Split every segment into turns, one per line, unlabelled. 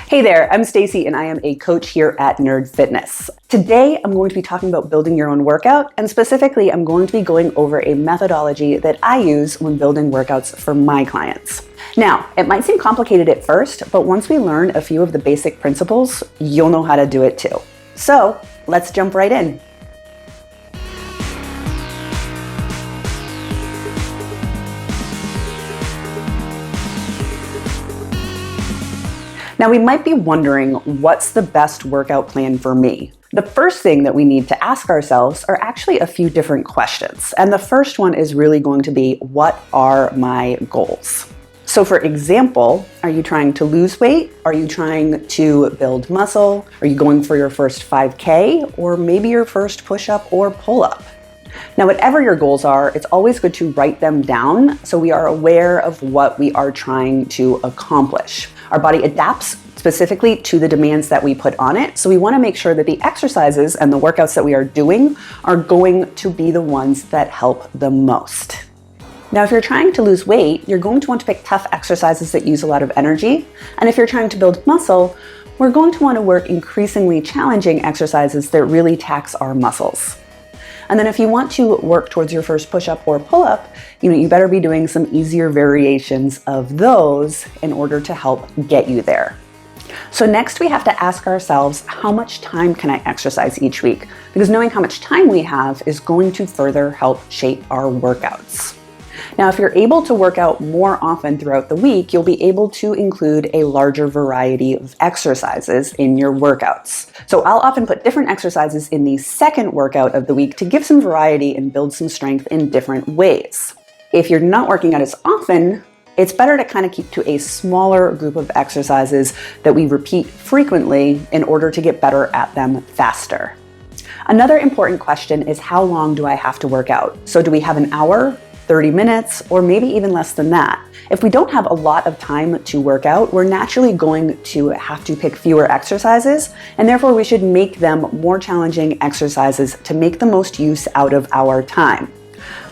Hey there, I'm Stacy and I am a coach here at Nerd Fitness. Today, I'm going to be talking about building your own workout, and specifically, I'm going to be going over a methodology that I use when building workouts for my clients. Now, it might seem complicated at first, but once we learn a few of the basic principles, you'll know how to do it too. So, let's jump right in. Now, we might be wondering, what's the best workout plan for me? The first thing that we need to ask ourselves are actually a few different questions. And the first one is really going to be, what are my goals? So for example, are you trying to lose weight? Are you trying to build muscle? Are you going for your first 5K or maybe your first push-up or pull-up? Now, whatever your goals are, it's always good to write them down so we are aware of what we are trying to accomplish. Our body adapts specifically to the demands that we put on it, so we want to make sure that the exercises and the workouts that we are doing are going to be the ones that help the most. Now, if you're trying to lose weight, you're going to want to pick tough exercises that use a lot of energy, and if you're trying to build muscle, we're going to want to work increasingly challenging exercises that really tax our muscles. And then if you want to work towards your first push-up or pull-up, you better be doing some easier variations of those in order to help get you there. So next we have to ask ourselves, how much time can I exercise each week? Because knowing how much time we have is going to further help shape our workouts. Now, if you're able to work out more often throughout the week, you'll be able to include a larger variety of exercises in your workouts. So I'll often put different exercises in the second workout of the week to give some variety and build some strength in different ways. If you're not working out as often, it's better to kind of keep to a smaller group of exercises that we repeat frequently in order to get better at them faster. Another important question is, how long do I have to work out? So do we have an hour, 30 minutes, or maybe even less than that? If we don't have a lot of time to work out, we're naturally going to have to pick fewer exercises, and therefore we should make them more challenging exercises to make the most use out of our time.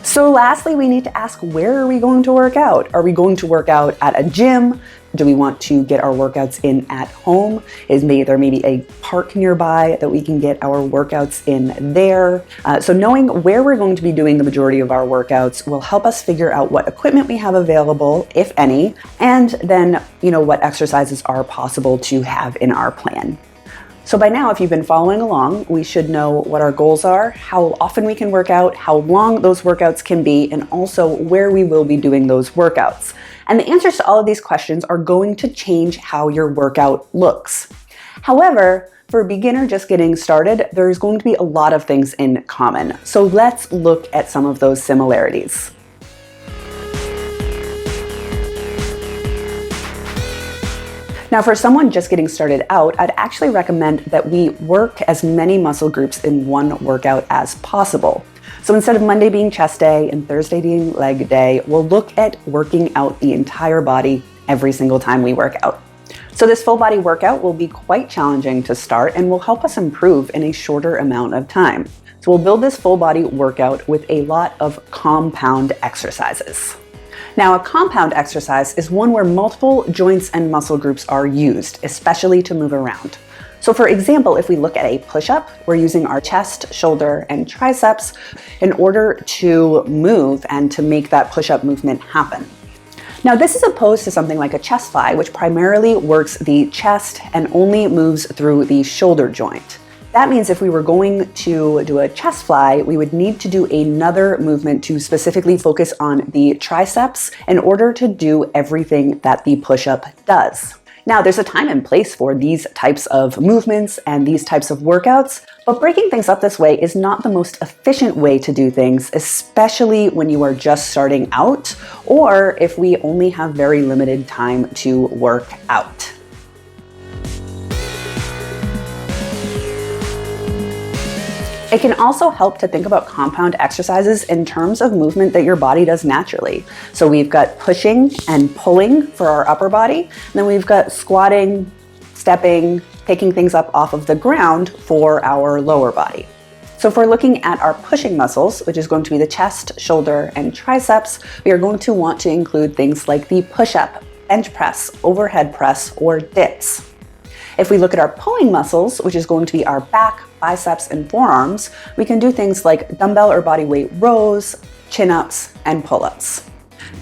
So lastly, we need to ask, where are we going to work out? Are we going to work out at a gym? Do we want to get our workouts in at home? Is there maybe a park nearby that we can get our workouts in there? So knowing where we're going to be doing the majority of our workouts will help us figure out what equipment we have available, if any, and then what exercises are possible to have in our plan. So by now, if you've been following along, we should know what our goals are, how often we can work out, how long those workouts can be, and also where we will be doing those workouts. And the answers to all of these questions are going to change how your workout looks. However, for a beginner just getting started, there's going to be a lot of things in common. So let's look at some of those similarities. Now, for someone just getting started out, I'd actually recommend that we work as many muscle groups in one workout as possible. So instead of Monday being chest day and Thursday being leg day, we'll look at working out the entire body every single time we work out. So this full body workout will be quite challenging to start and will help us improve in a shorter amount of time. So we'll build this full body workout with a lot of compound exercises. Now, a compound exercise is one where multiple joints and muscle groups are used, especially to move around. So for example, if we look at a push-up, we're using our chest, shoulder, and triceps in order to move and to make that push-up movement happen. Now, this is opposed to something like a chest fly, which primarily works the chest and only moves through the shoulder joint. That means if we were going to do a chest fly, we would need to do another movement to specifically focus on the triceps in order to do everything that the push-up does. Now, there's a time and place for these types of movements and these types of workouts, but breaking things up this way is not the most efficient way to do things, especially when you are just starting out or if we only have very limited time to work out. It can also help to think about compound exercises in terms of movement that your body does naturally. So we've got pushing and pulling for our upper body, and then we've got squatting, stepping, picking things up off of the ground for our lower body. So if we're looking at our pushing muscles, which is going to be the chest, shoulder, and triceps, we are going to want to include things like the push-up, bench press, overhead press, or dips. If we look at our pulling muscles, which is going to be our back, biceps, and forearms, we can do things like dumbbell or body weight rows, chin-ups, and pull-ups.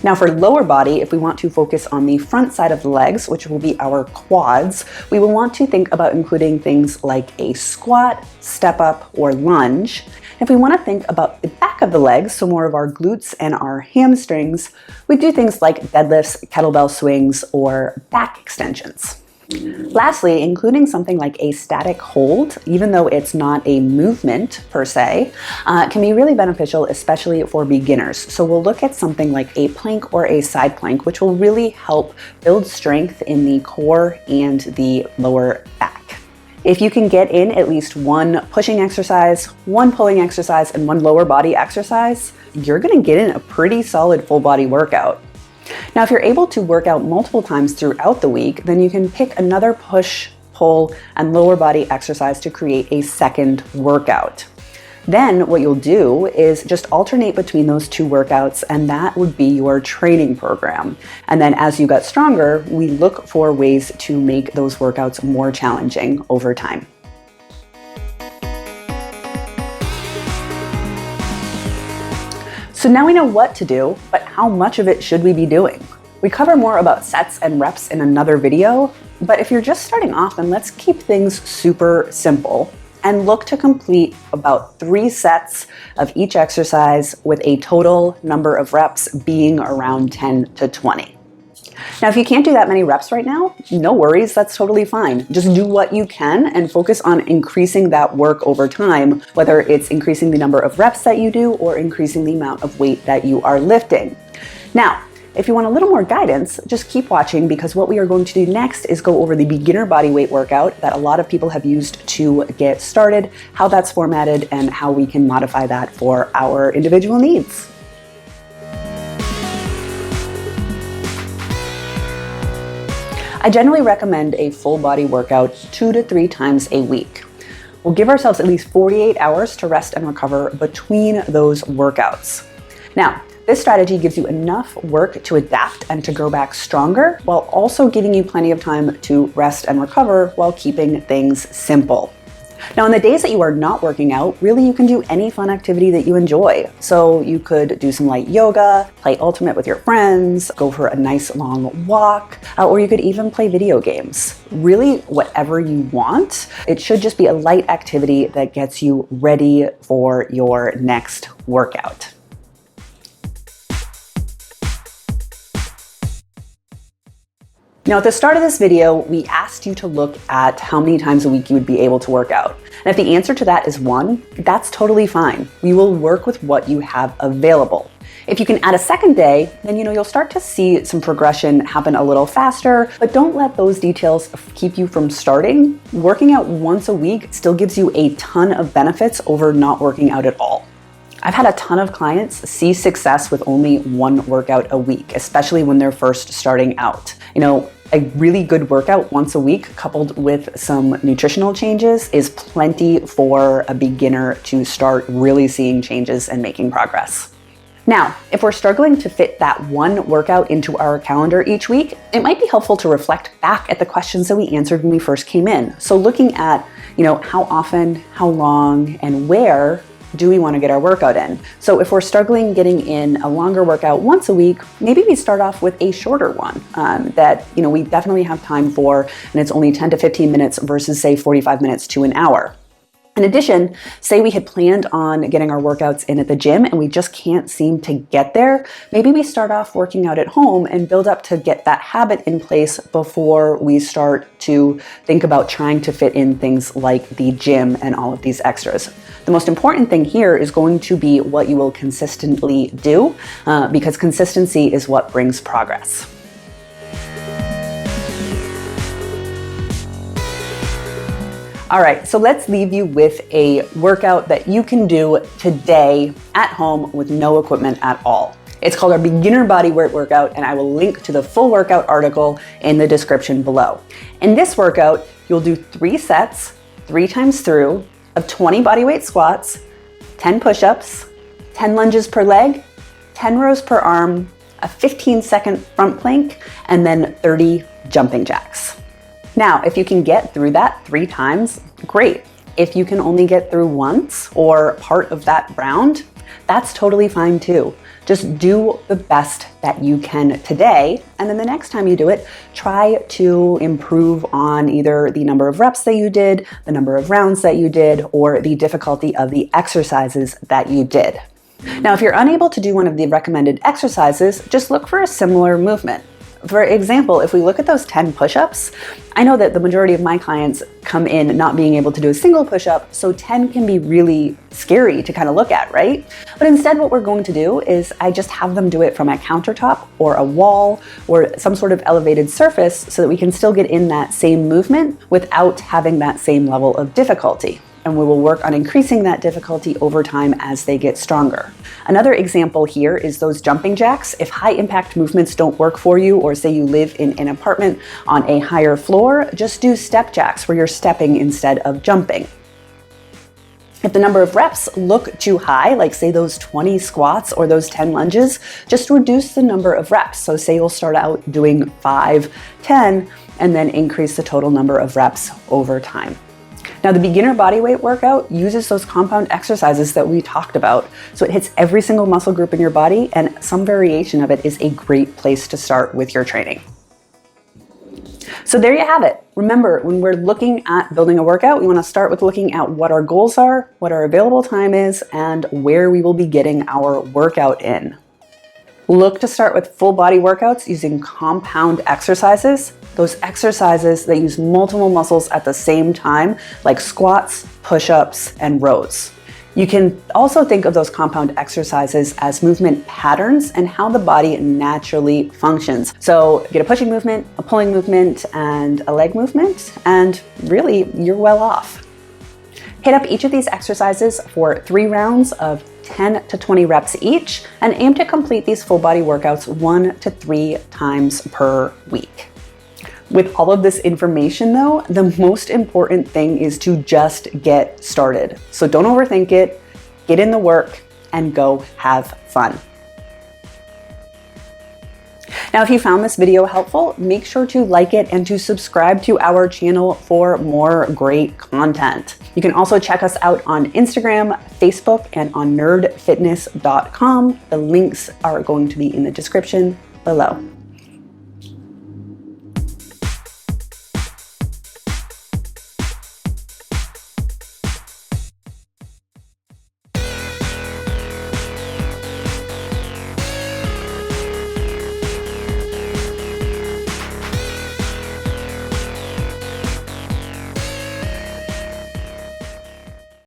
Now for lower body, if we want to focus on the front side of the legs, which will be our quads, we will want to think about including things like a squat, step up, or lunge. If we want to think about the back of the legs, so more of our glutes and our hamstrings, we do things like deadlifts, kettlebell swings, or back extensions. Lastly, including something like a static hold, even though it's not a movement per se, can be really beneficial, especially for beginners. So we'll look at something like a plank or a side plank, which will really help build strength in the core and the lower back. If you can get in at least one pushing exercise, one pulling exercise, and one lower body exercise, you're going to get in a pretty solid full body workout. Now, if you're able to work out multiple times throughout the week, then you can pick another push, pull, and lower body exercise to create a second workout. Then what you'll do is just alternate between those two workouts, and that would be your training program. And then as you get stronger, we look for ways to make those workouts more challenging over time. So now we know what to do, but how much of it should we be doing? We cover more about sets and reps in another video, but if you're just starting off, then let's keep things super simple and look to complete about 3 sets of each exercise with a total number of reps being around 10 to 20. Now, if you can't do that many reps right now, no worries, that's totally fine. Just do what you can and focus on increasing that work over time, whether it's increasing the number of reps that you do or increasing the amount of weight that you are lifting. Now, if you want a little more guidance, just keep watching, because what we are going to do next is go over the beginner body weight workout that a lot of people have used to get started, how that's formatted, and how we can modify that for our individual needs. I generally recommend a full body workout 2 to 3 times a week. We'll give ourselves at least 48 hours to rest and recover between those workouts. Now, this strategy gives you enough work to adapt and to grow back stronger, while also giving you plenty of time to rest and recover while keeping things simple. Now, on the days that you are not working out, really you can do any fun activity that you enjoy. So you could do some light yoga, play Ultimate with your friends, go for a nice long walk, or you could even play video games. Really, whatever you want. It should just be a light activity that gets you ready for your next workout. Now, at the start of this video, we asked you to look at how many times a week you would be able to work out. And if the answer to that is 1, that's totally fine. We will work with what you have available. If you can add a second day, then you'll start to see some progression happen a little faster, but don't let those details keep you from starting. Working out once a week still gives you a ton of benefits over not working out at all. I've had a ton of clients see success with only 1 workout a week, especially when they're first starting out. A really good workout once a week coupled with some nutritional changes is plenty for a beginner to start really seeing changes and making progress. Now, if we're struggling to fit that 1 workout into our calendar each week, it might be helpful to reflect back at the questions that we answered when we first came in. So looking at, how often, how long, and where do we want to get our workout in? So if we're struggling getting in a longer workout once a week, maybe we start off with a shorter one that we definitely have time for, and it's only 10 to 15 minutes versus say 45 minutes to an hour. In addition, say we had planned on getting our workouts in at the gym and we just can't seem to get there, maybe we start off working out at home and build up to get that habit in place before we start to think about trying to fit in things like the gym and all of these extras. The most important thing here is going to be what you will consistently do, because consistency is what brings progress. All right, so let's leave you with a workout that you can do today at home with no equipment at all. It's called our beginner body weight workout, and I will link to the full workout article in the description below. In this workout, you'll do 3 sets, 3 times through, of 20 bodyweight squats, 10 push-ups, 10 lunges per leg, 10 rows per arm, a 15-second front plank, and then 30 jumping jacks. Now, if you can get through that 3 times, great. If you can only get through once or part of that round, that's totally fine too. Just do the best that you can today, and then the next time you do it, try to improve on either the number of reps that you did, the number of rounds that you did, or the difficulty of the exercises that you did. Now, if you're unable to do one of the recommended exercises, just look for a similar movement. For example, if we look at those 10 push-ups, I know that the majority of my clients come in not being able to do a single push-up, so 10 can be really scary to kind of look at, right? But instead what we're going to do is I just have them do it from a countertop or a wall or some sort of elevated surface so that we can still get in that same movement without having that same level of difficulty. And we will work on increasing that difficulty over time as they get stronger. Another example here is those jumping jacks. If high impact movements don't work for you, or say you live in an apartment on a higher floor, just do step jacks where you're stepping instead of jumping. If the number of reps look too high, like say those 20 squats or those 10 lunges, just reduce the number of reps. So say you'll start out doing 5, 10, and then increase the total number of reps over time. Now, the beginner bodyweight workout uses those compound exercises that we talked about. So it hits every single muscle group in your body, and some variation of it is a great place to start with your training. So there you have it. Remember, when we're looking at building a workout, we want to start with looking at what our goals are, what our available time is, and where we will be getting our workout in. Look to start with full body workouts using compound exercises, those exercises that use multiple muscles at the same time, like squats, push-ups, and rows. You can also think of those compound exercises as movement patterns and how the body naturally functions. So get a pushing movement, a pulling movement, and a leg movement, and really you're well off. Hit up each of these exercises for 3 rounds of 10 to 20 reps each, and aim to complete these full body workouts 1 to 3 times per week. With all of this information though, the most important thing is to just get started. So don't overthink it, get in the work, and go have fun. Now, if you found this video helpful, make sure to like it and to subscribe to our channel for more great content. You can also check us out on Instagram, Facebook, and on nerdfitness.com. The links are going to be in the description below.